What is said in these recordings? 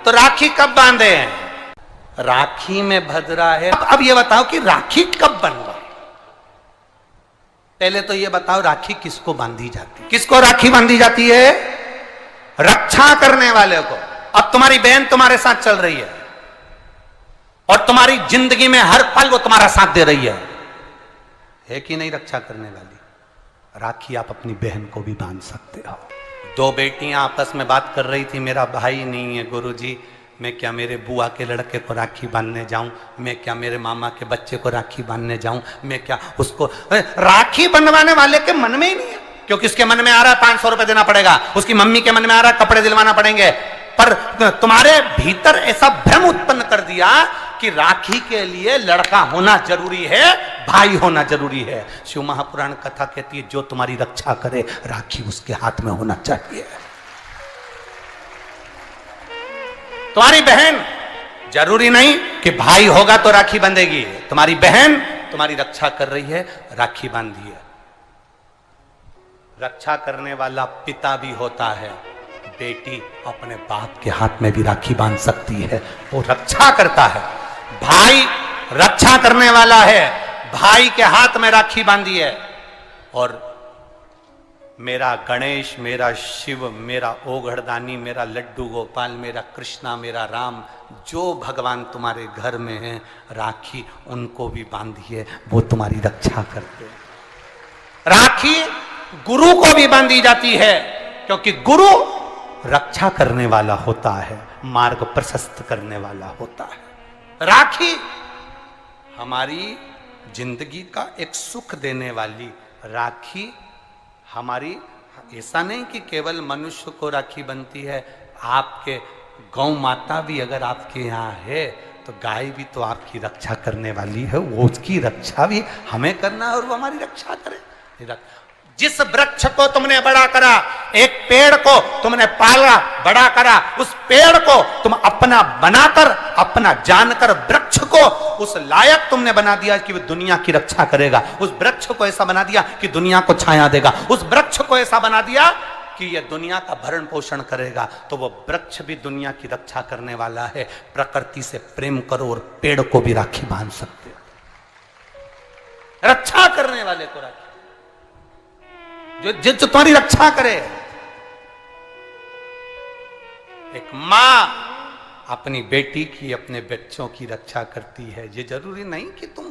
तो राखी कब बांधे हैं? राखी में भद्रा है। अब ये बताओ कि राखी कब बनवा? पहले तो ये बताओ राखी किसको बांधी जाती है? किसको राखी बांधी जाती है? रक्षा करने वाले को। अब तुम्हारी बहन तुम्हारे साथ चल रही है और तुम्हारी जिंदगी में हर पल वो तुम्हारा साथ दे रही है कि नहीं? रक्षा करने वाली राखी आप अपनी बहन को भी बांध सकते हो। दो बेटियां आपस में बात कर रही थी, मेरा भाई नहीं है गुरुजी, मैं क्या मेरे बुआ के लड़के को राखी बांधने जाऊं? मैं क्या मेरे मामा के बच्चे को राखी बांधने जाऊं? मैं क्या उसको? राखी बंधवाने वाले के मन में ही नहीं है, क्योंकि उसके मन में आ रहा है 500 रुपए देना पड़ेगा, उसकी मम्मी के मन में आ रहा है कपड़े दिलवाना पड़ेंगे। पर तुम्हारे भीतर ऐसा भ्रम उत्पन्न कर दिया कि राखी के लिए लड़का होना जरूरी है, भाई होना जरूरी है। शिव महापुराण कथा कहती है जो तुम्हारी रक्षा करे राखी उसके हाथ में होना चाहिए। तुम्हारी बहन जरूरी नहीं कि भाई होगा तो राखी बंधेगी। तुम्हारी बहन तुम्हारी रक्षा कर रही है, राखी बांधिए। रक्षा करने वाला पिता भी होता है। बेटी अपने बाप के हाथ में भी राखी बांध सकती है, वो रक्षा करता है। भाई रक्षा करने वाला है, भाई के हाथ में राखी बांधी है। और मेरा गणेश, मेरा शिव, मेरा ओघड़दानी, मेरा लड्डू गोपाल, मेरा कृष्णा, मेरा राम, जो भगवान तुम्हारे घर में है, राखी उनको भी बांधिए, वो तुम्हारी रक्षा करते हैं। राखी गुरु को भी बांधी जाती है, क्योंकि गुरु रक्षा करने वाला होता है, मार्ग प्रशस्त करने वाला होता है। राखी हमारी जिंदगी का एक सुख देने वाली, राखी हमारी, ऐसा नहीं कि केवल मनुष्य को राखी बनती है, आपके गौ माता भी अगर आपके यहाँ है तो गाय भी तो आपकी रक्षा करने वाली है, वो उसकी रक्षा भी हमें करना है और वो हमारी रक्षा करे। जिस वृक्ष को तुमने बड़ा करा, एक पेड़ को तुमने पाला, बड़ा करा, उस पेड़ को तुम अपना बनाकर, अपना जानकर वृक्ष को उस लायक तुमने बना दिया कि वो दुनिया की रक्षा करेगा। उस वृक्ष को ऐसा बना दिया कि दुनिया को छाया देगा। उस वृक्ष को ऐसा बना दिया कि यह दुनिया का भरण पोषण करेगा। तो वो वृक्ष भी दुनिया की रक्षा करने वाला है। प्रकृति से प्रेम करो और पेड़ को भी राखी बांध सकते हो। रक्षा करने वाले को राखी, जो तुम्हारी रक्षा करे। एक मां अपनी बेटी की, अपने बच्चों की रक्षा करती है। ये जरूरी नहीं कि तुम,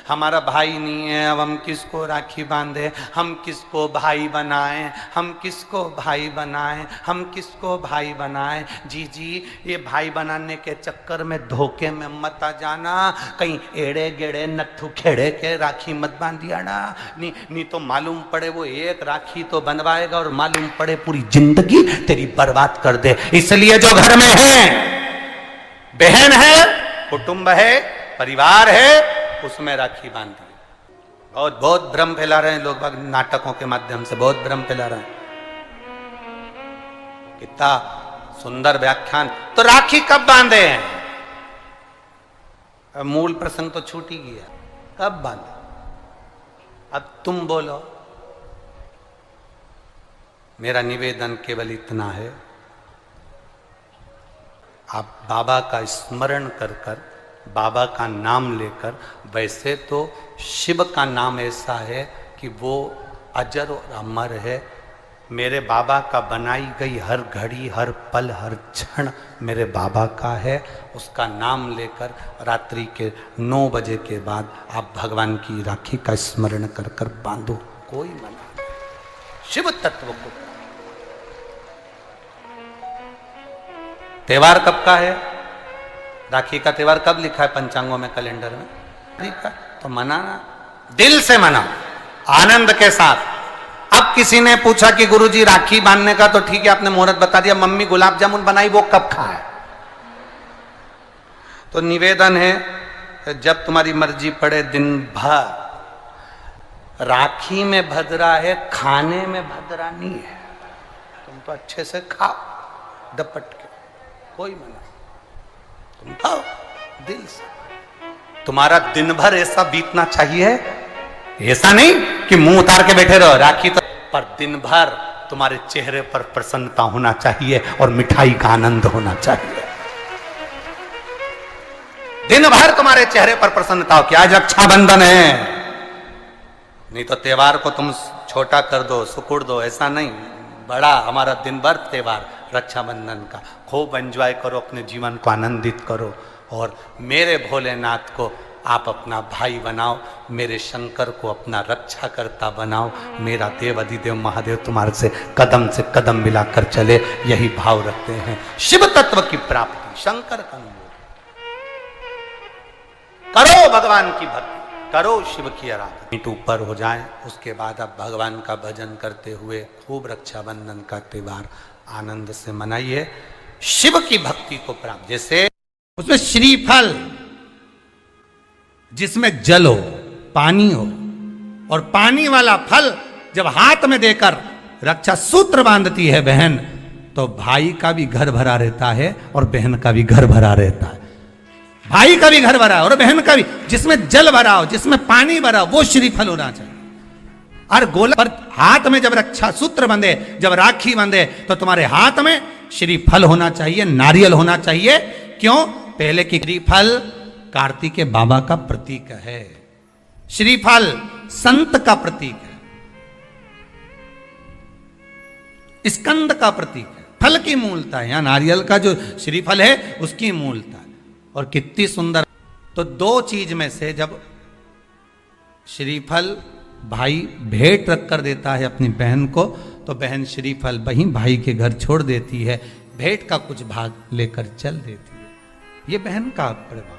हमारा भाई नहीं है अब हम किसको राखी बांधे, हम किसको भाई बनाएं, हम किसको भाई बनाएं, हम किसको भाई बनाएं। जी ये भाई बनाने के चक्कर में धोखे में मत आ जाना, कहीं एड़े गेड़े नट्ठू खेड़े के राखी मत बांधिया ना। नहीं तो मालूम पड़े वो एक राखी तो बनवाएगा और मालूम पड़े पूरी जिंदगी तेरी बर्बाद कर दे। इसलिए जो घर में है, बहन है, कुटुंब है, परिवार है, उसमें राखी बांधी। बहुत भ्रम फैला रहे हैं लोग, नाटकों के माध्यम से बहुत भ्रम फैला रहे हैं। कितना सुंदर व्याख्यान। तो राखी कब बांधे हैं? मूल प्रसंग तो छूट ही गया, कब बांधे? अब तुम बोलो। मेरा निवेदन केवल इतना है, आप बाबा का स्मरण कर कर, बाबा का नाम लेकर, वैसे तो शिव का नाम ऐसा है कि वो अजर और अमर है। मेरे बाबा का बनाई गई हर घड़ी, हर पल, हर क्षण मेरे बाबा का है। उसका नाम लेकर रात्रि के 9 बजे के बाद आप भगवान की राखी का स्मरण कर कर बांधो, कोई मना नहीं। शिव तत्व को। त्योहार कब का है? राखी का त्योहार कब लिखा है पंचांगों में, कैलेंडर में? लिखा तो मनाना, दिल से मना, आनंद के साथ। अब किसी ने पूछा कि गुरुजी राखी बांधने का तो ठीक है, आपने मुहूर्त बता दिया, मम्मी गुलाब जामुन बनाई, वो कब खाए? तो निवेदन है, जब तुम्हारी मर्जी पड़े दिन भर। राखी में भद्रा है, खाने में भद्रा नहीं है। तुम तो अच्छे से खाओ दपट के, कोई मना, तुम खाओ दिल से। तुम्हारा दिन भर ऐसा बीतना चाहिए, ऐसा नहीं कि मुंह उतार के बैठे रहो राखी तो, पर दिन भर तुम्हारे चेहरे पर प्रसन्नता होना चाहिए और मिठाई का आनंद होना चाहिए। दिन भर तुम्हारे चेहरे पर प्रसन्नता हो कि आज रक्षाबंधन है। नहीं तो त्योहार को तुम छोटा कर दो, सुकुड़ दो, ऐसा नहीं। बड़ा हमारा दिन भर त्योहार रक्षाबंधन का, खूब एंजॉय करो, अपने जीवन को आनंदित करो। और मेरे भोलेनाथ को आप अपना भाई बनाओ, मेरे शंकर को अपना रक्षाकर्ता बनाओ। मेरा देव अधिदेव महादेव तुम्हारे से कदम मिलाकर चले, यही भाव रखते हैं। शिव तत्व की प्राप्ति, शंकर का अनुभव करो, भगवान की भक्ति करो, शिव की आराधना। मीट ऊपर हो जाए, उसके बाद आप भगवान का भजन करते हुए खूब रक्षाबंधन का त्योहार आनंद से मनाइए। शिव की भक्ति को प्राप्त, जैसे उसमें श्रीफल, जिसमें जल हो, पानी हो, और पानी वाला फल जब हाथ में देकर रक्षा सूत्र बांधती है बहन, तो भाई का भी घर भरा रहता है और बहन का भी घर भरा रहता है। भाई का भी घर भरा है और बहन का भी। जिसमें जल भरा हो, जिसमें पानी भरा हो, वो श्रीफल होना चाहिए। और गोला पर हाथ में जब रक्षा सूत्र बंधे, जब राखी बंधे, तो तुम्हारे हाथ में श्रीफल होना चाहिए, नारियल होना चाहिए। क्यों? पहले की श्रीफल कार्तिकेय बाबा का प्रतीक है, श्रीफल संत का प्रतीक है, स्कंद का प्रतीक है। फल की मूलता है, यहां नारियल का जो श्रीफल है उसकी मूलता है। और कितनी सुंदर। तो दो चीज में से जब श्रीफल भाई भेंट रख कर देता है अपनी बहन को, तो बहन श्रीफल वहीं भाई के घर छोड़ देती है, भेंट का कुछ भाग लेकर चल देती है। ये बहन का प्रभाव।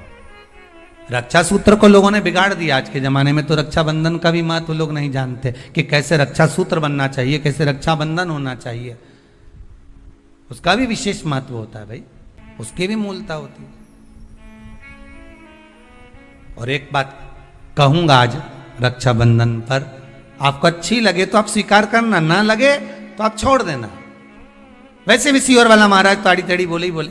रक्षा सूत्र को लोगों ने बिगाड़ दिया आज के जमाने में। तो रक्षाबंधन का भी महत्व लोग नहीं जानते कि कैसे रक्षा सूत्र बनना चाहिए, कैसे रक्षाबंधन होना चाहिए। उसका भी विशेष महत्व होता है भाई, उसकी भी मूलता होती है। और एक बात कहूंगा आज रक्षाबंधन पर, आपको अच्छी लगे तो आप स्वीकार करना, ना लगे तो आप छोड़ देना। वैसे भी सीहोर वाला महाराज ताड़ी तड़ी बोले ही बोले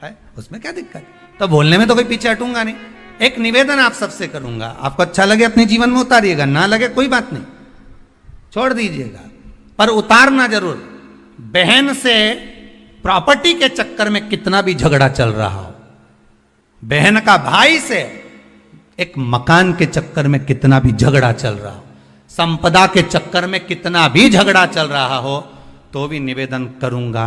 है, उसमें क्या दिक्कत? तो बोलने में तो कोई पीछे हटूंगा नहीं। एक निवेदन आप सबसे करूंगा, आपको अच्छा लगे अपने जीवन में उतारिएगा, ना लगे कोई बात नहीं, छोड़ दीजिएगा, पर उतारना जरूर। बहन से प्रॉपर्टी के चक्कर में कितना भी झगड़ा चल रहा हो, बहन का भाई से एक मकान के चक्कर में कितना भी झगड़ा चल रहा हो, संपदा के चक्कर में कितना भी झगड़ा चल रहा हो, तो भी निवेदन करूंगा,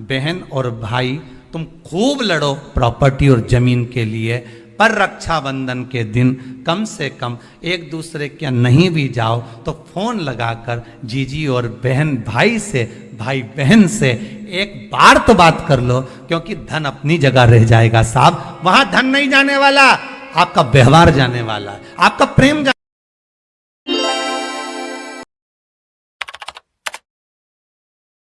बहन और भाई तुम खूब लड़ो प्रॉपर्टी और जमीन के लिए, पर रक्षाबंधन के दिन कम से कम एक दूसरे के नहीं भी जाओ तो फोन लगाकर जीजी और बहन भाई से, भाई बहन से एक बार तो बात कर लो। क्योंकि धन अपनी जगह रह जाएगा साहब, वहां धन नहीं जाने वाला, आपका व्यवहार जाने वाला है, आपका प्रेम